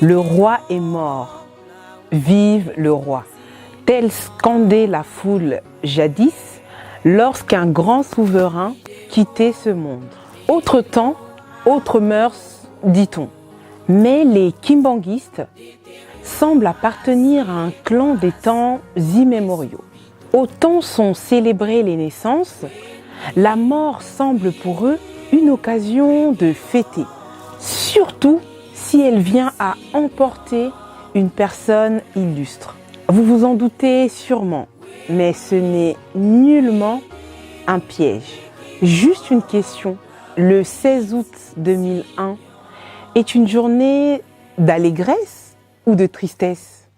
Le roi est mort, vive le roi. Tel scandait la foule jadis lorsqu'un grand souverain quittait ce monde. Autre temps, autres mœurs, dit-on. Mais les kimbanguistes semblent appartenir à un clan des temps immémoriaux. Autant sont célébrées les naissances, la mort semble pour eux une occasion de fêter, surtout si elle vient à emporter une personne illustre. Vous vous en doutez sûrement, mais ce n'est nullement un piège. Juste une question. Le 16 août 2001 est une journée d'allégresse ou de tristesse?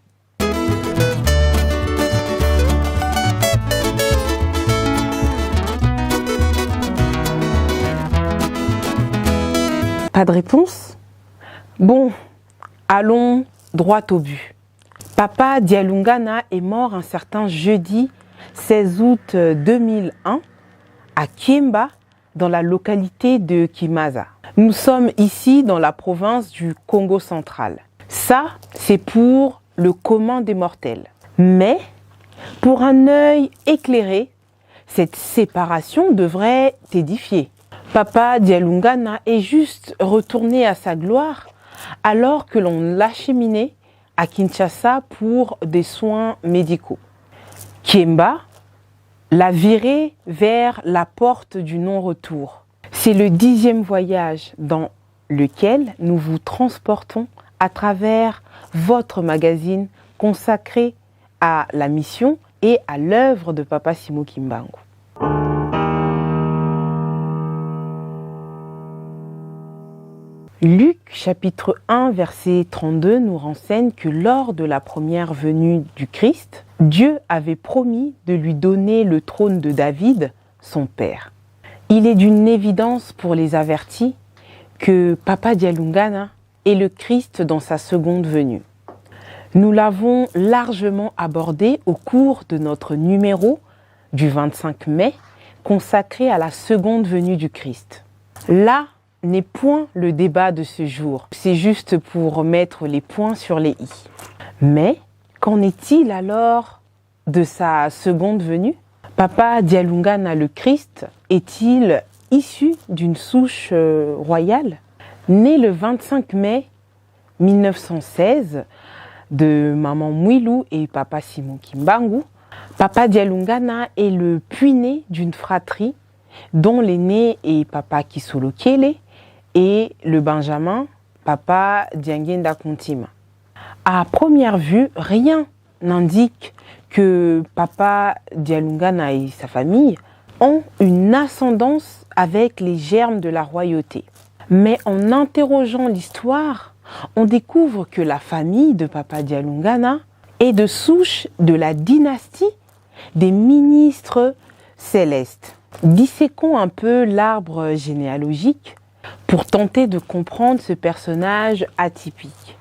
Pas de réponse? Bon, allons droit au but. Papa Dialungana est mort un certain jeudi 16 août 2001 à Kiemba, dans la localité de Kimaza. Nous sommes ici dans la province du Congo central. Ça, c'est pour le commun des mortels. Mais, pour un œil éclairé, cette séparation devrait t'édifier. Papa Dialungana est juste retourné à sa gloire alors que l'on l'acheminait à Kinshasa pour des soins médicaux. Kiemba l'a viré vers la porte du non-retour. C'est le 10e voyage dans lequel nous vous transportons à travers votre magazine consacré à la mission et à l'œuvre de Papa Simoki Mbangu. Luc chapitre 1 verset 32 nous renseigne que lors de la première venue du Christ, Dieu avait promis de lui donner le trône de David, son père. Il est d'une évidence pour les avertis que Papa Dialungana est le Christ dans sa seconde venue. Nous l'avons largement abordé au cours de notre numéro du 25 mai consacré à la seconde venue du Christ. Là n'est point le débat de ce jour, c'est juste pour mettre les points sur les i. Mais qu'en est-il alors de sa seconde venue? Papa Dialungana le Christ est-il issu d'une souche royale? Né le 25 mai 1916 de maman Mwilu et papa Simoki Mbangu, Papa Dialungana est le puîné d'une fratrie dont l'aîné est Papa Kisolo Kele et le benjamin Papa Diangenda Kontima. À première vue, rien n'indique que Papa Dialungana et sa famille ont une ascendance avec les germes de la royauté. Mais en interrogeant l'histoire, on découvre que la famille de Papa Dialungana est de souche de la dynastie des ministres célestes. Disséquons un peu l'arbre généalogique pour tenter de comprendre ce personnage atypique.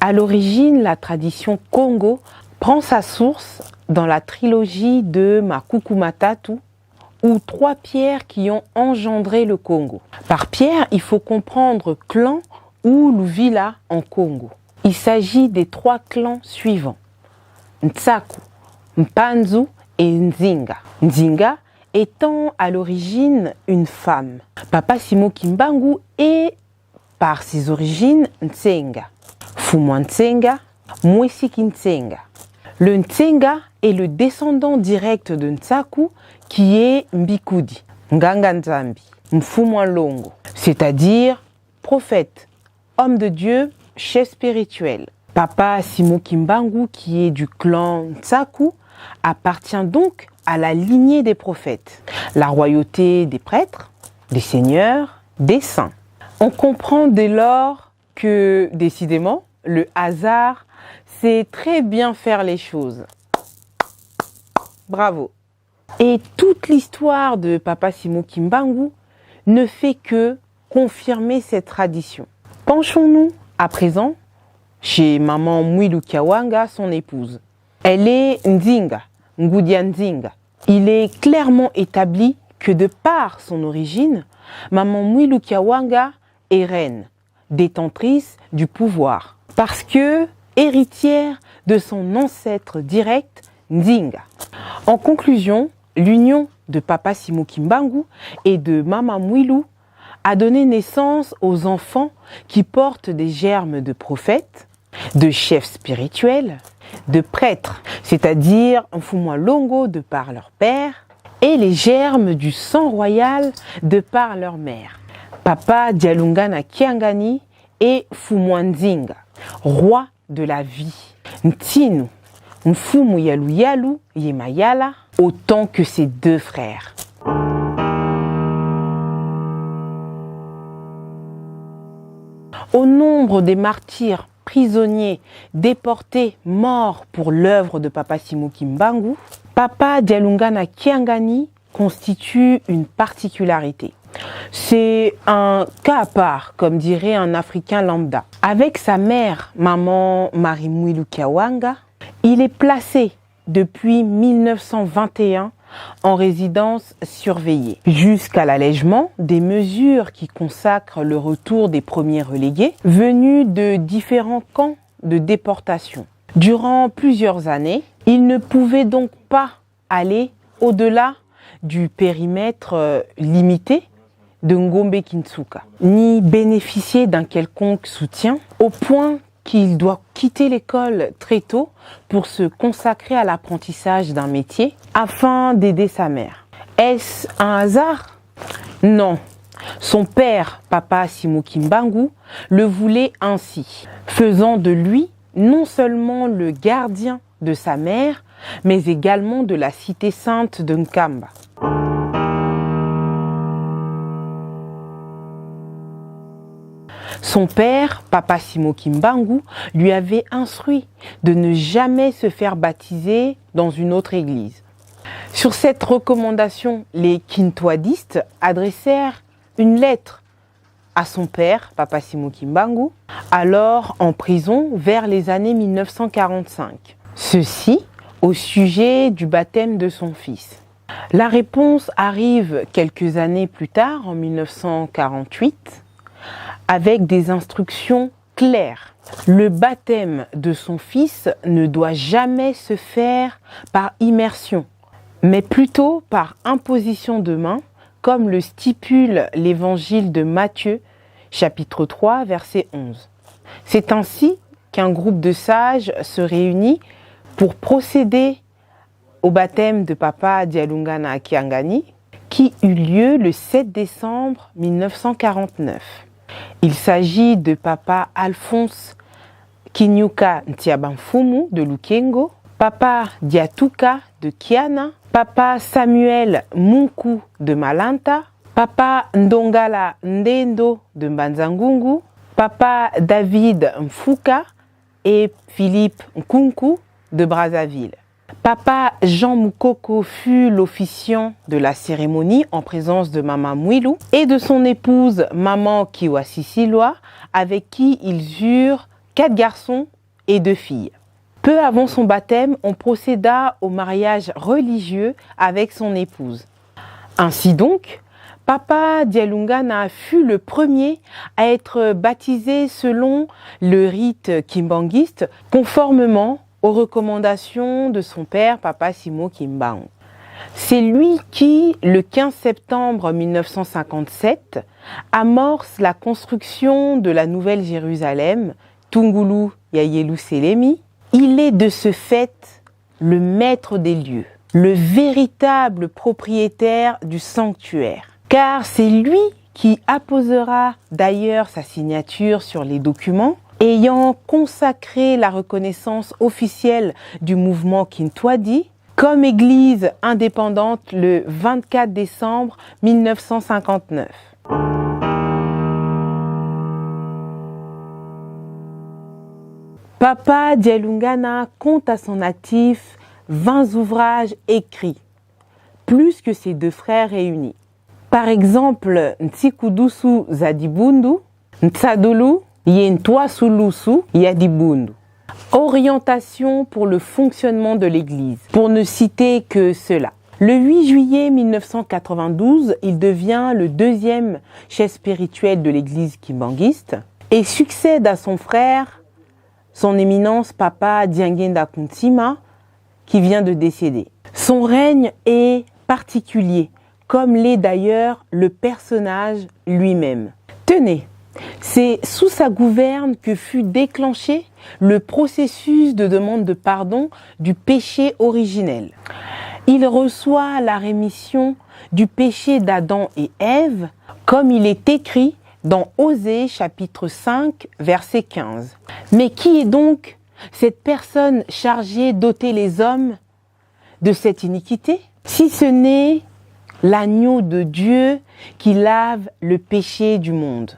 À l'origine, la tradition Congo prend sa source dans la trilogie de Makuku Matatu, ou 3 pierres qui ont engendré le Congo. Par pierre, il faut comprendre clan ou Luvila en Congo. Il s'agit des 3 clans suivants: Ntsaku, Mpanzu et Nzinga. Nzinga étant à l'origine une femme. Papa Simoki Mbangu est, par ses origines, Ntsenga. Fumwa Ntsenga, Mwesiki Ntsenga. Le Ntsenga est le descendant direct de Ntsaku qui est Mbikudi, Nganga Nzambi, Mfumwa Longo, c'est-à-dire prophète, homme de Dieu, chef spirituel. Papa Simoki Mbangu, qui est du clan Ntsaku, appartient donc à la lignée des prophètes, la royauté des prêtres, des seigneurs, des saints. On comprend dès lors que, décidément, le hasard sait très bien faire les choses. Bravo. Et toute l'histoire de Papa Simoki Mbangu ne fait que confirmer cette tradition. Penchons-nous à présent chez maman Mwilu Kiawanga, son épouse. Elle est Nzinga, Ngudia Nzinga. Il est clairement établi que de par son origine, maman Mwilu Kiawanga est reine, détentrice du pouvoir, parce que héritière de son ancêtre direct, Nzinga. En conclusion, l'union de Papa Simo Kimbangu et de Mama Mwilu a donné naissance aux enfants qui portent des germes de prophètes, de chefs spirituels, de prêtres, c'est-à-dire Mfumwa Longo de par leur père, et les germes du sang royal de par leur mère. Papa Dialungana Kiangani et Mfumwa Nzinga, roi de la vie. Ntinu, Mfumu Yalu Yalu Yemayala, autant que ses deux frères. Au nombre des martyrs, prisonniers, déportés, morts pour l'œuvre de Papa Simo Kimbangu, Papa Dialungana Kiangani constitue une particularité. C'est un cas à part, comme dirait un Africain lambda. Avec sa mère, maman Marie Mwilu Kiawanga, il est placé depuis 1921 en résidence surveillée, jusqu'à l'allègement des mesures qui consacrent le retour des premiers relégués venus de différents camps de déportation. Durant plusieurs années, il ne pouvait donc pas aller au-delà du périmètre limité de Ngombe Kintsuka, ni bénéficier d'un quelconque soutien, au point qu'il doit quitter l'école très tôt pour se consacrer à l'apprentissage d'un métier afin d'aider sa mère. Est-ce un hasard? Non. Son père, Papa Simo Kimbangu, le voulait ainsi, faisant de lui non seulement le gardien de sa mère, mais également de la cité sainte de Nkamba. Son père, Papa Simo Kimbangu, lui avait instruit de ne jamais se faire baptiser dans une autre église. Sur cette recommandation, les Kintwadistes adressèrent une lettre à son père, Papa Simo Kimbangu, alors en prison vers les années 1945. Ceci au sujet du baptême de son fils. La réponse arrive quelques années plus tard, en 1948, avec des instructions claires. Le baptême de son fils ne doit jamais se faire par immersion, mais plutôt par imposition de main, comme le stipule l'évangile de Matthieu, chapitre 3, verset 11. C'est ainsi qu'un groupe de sages se réunit pour procéder au baptême de Papa Dialungana Kiangani, qui eut lieu le 7 décembre 1949. Il s'agit de Papa Alphonse Kinyuka Ntiabamfumu de Lukengo, Papa Diatuka de Kiana, Papa Samuel Munku de Malanta, Papa Ndongala Ndendo de Mbanzangungu, Papa David Mfuka et Philippe Nkunku de Brazzaville. Papa Jean Moukoko fut l'officiant de la cérémonie en présence de Mama Mwilu et de son épouse Maman Kiwasisilwa, avec qui ils eurent 4 garçons et 2 filles. Peu avant son baptême, on procéda au mariage religieux avec son épouse. Ainsi donc, Papa Dialungana fut le premier à être baptisé selon le rite kimbanguiste, conformément aux recommandations de son père, Papa Simo Kimbangu. C'est lui qui, le 15 septembre 1957, amorce la construction de la Nouvelle Jérusalem, Tungulu Yayelu Selemi. Il est de ce fait le maître des lieux, le véritable propriétaire du sanctuaire, car c'est lui qui apposera d'ailleurs sa signature sur les documents, ayant consacré la reconnaissance officielle du mouvement Kintwadi comme église indépendante le 24 décembre 1959. Papa Dialungana compte à son actif 20 ouvrages écrits, plus que ses 2 frères réunis. Par exemple, Ntikudusu Zadibundu, Ntsadulu Yentoasulusu Yadibundu. Orientation pour le fonctionnement de l'Église, pour ne citer que cela. Le 8 juillet 1992, il devient le deuxième chef spirituel de l'Église kimbanguiste et succède à son frère, son éminence Papa Diangenda Kuntima, qui vient de décéder. Son règne est particulier, comme l'est d'ailleurs le personnage lui-même. Tenez, c'est sous sa gouverne que fut déclenché le processus de demande de pardon du péché originel. Il reçoit la rémission du péché d'Adam et Ève, comme il est écrit dans Osée chapitre 5, verset 15. Mais qui est donc cette personne chargée d'ôter les hommes de cette iniquité, si ce n'est l'agneau de Dieu qui lave le péché du monde?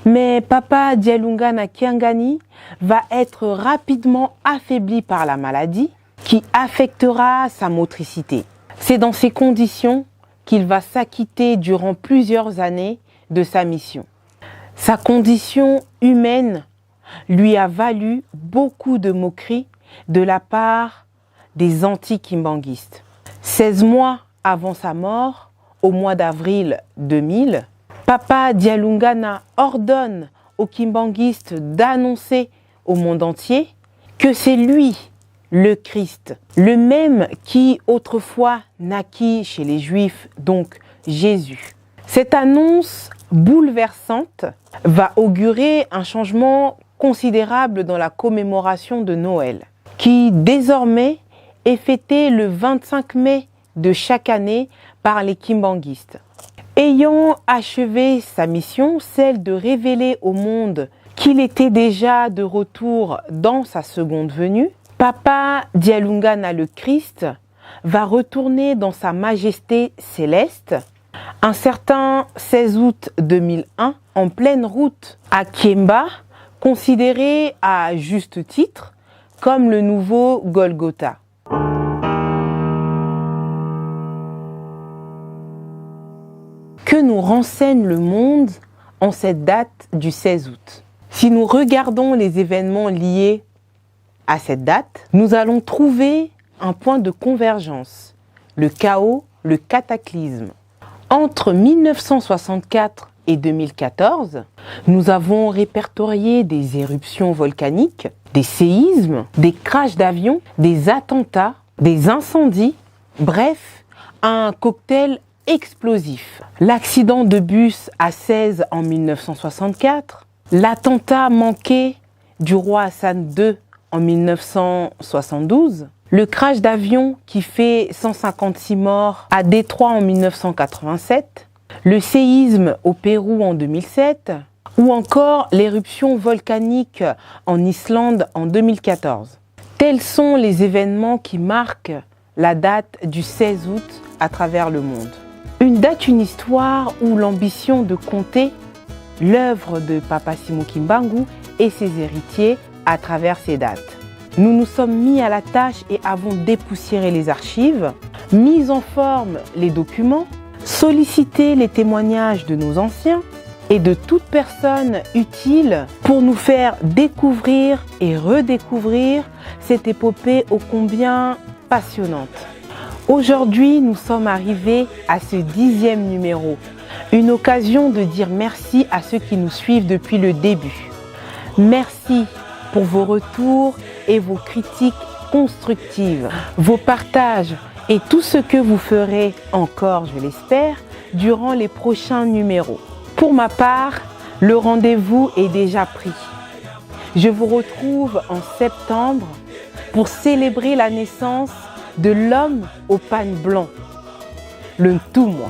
Mais Papa Dialungana Kiangani va être rapidement affaibli par la maladie qui affectera sa motricité. C'est dans ces conditions qu'il va s'acquitter durant plusieurs années de sa mission. Sa condition humaine lui a valu beaucoup de moqueries de la part des anti-kimbanguistes. 16 mois avant sa mort, au mois d'avril 2000, Papa Dialungana ordonne aux kimbanguistes d'annoncer au monde entier que c'est lui, le Christ, le même qui autrefois naquit chez les Juifs, donc Jésus. Cette annonce bouleversante va augurer un changement considérable dans la commémoration de Noël, qui désormais est fêtée le 25 mai de chaque année par les kimbanguistes. Ayant achevé sa mission, celle de révéler au monde qu'il était déjà de retour dans sa seconde venue, Papa Dialungana le Christ va retourner dans sa majesté céleste un certain 16 août 2001 en pleine route à Kiemba, considéré à juste titre comme le nouveau Golgotha. Que nous renseigne le monde en cette date du 16 août? Si nous regardons les événements liés à cette date, nous allons trouver un point de convergence, le chaos, le cataclysme. Entre 1964 et 2014, nous avons répertorié des éruptions volcaniques, des séismes, des crashs d'avions, des attentats, des incendies, bref, un cocktail explosif. L'accident de bus à 16 en 1964, l'attentat manqué du roi Hassan II en 1972, le crash d'avion qui fait 156 morts à Détroit en 1987, le séisme au Pérou en 2007 ou encore l'éruption volcanique en Islande en 2014. Tels sont les événements qui marquent la date du 16 août à travers le monde. Une date, une histoire où l'ambition de compter l'œuvre de Papa Simon Kimbangu et ses héritiers à travers ces dates. Nous nous sommes mis à la tâche et avons dépoussiéré les archives, mis en forme les documents, sollicité les témoignages de nos anciens et de toute personne utile pour nous faire découvrir et redécouvrir cette épopée ô combien passionnante. Aujourd'hui, nous sommes arrivés à ce 10e numéro, une occasion de dire merci à ceux qui nous suivent depuis le début. Merci pour vos retours et vos critiques constructives, vos partages et tout ce que vous ferez encore, je l'espère, durant les prochains numéros. Pour ma part, le rendez-vous est déjà pris. Je vous retrouve en septembre pour célébrer la naissance de l'homme au pagne blanc, le Ntumwa.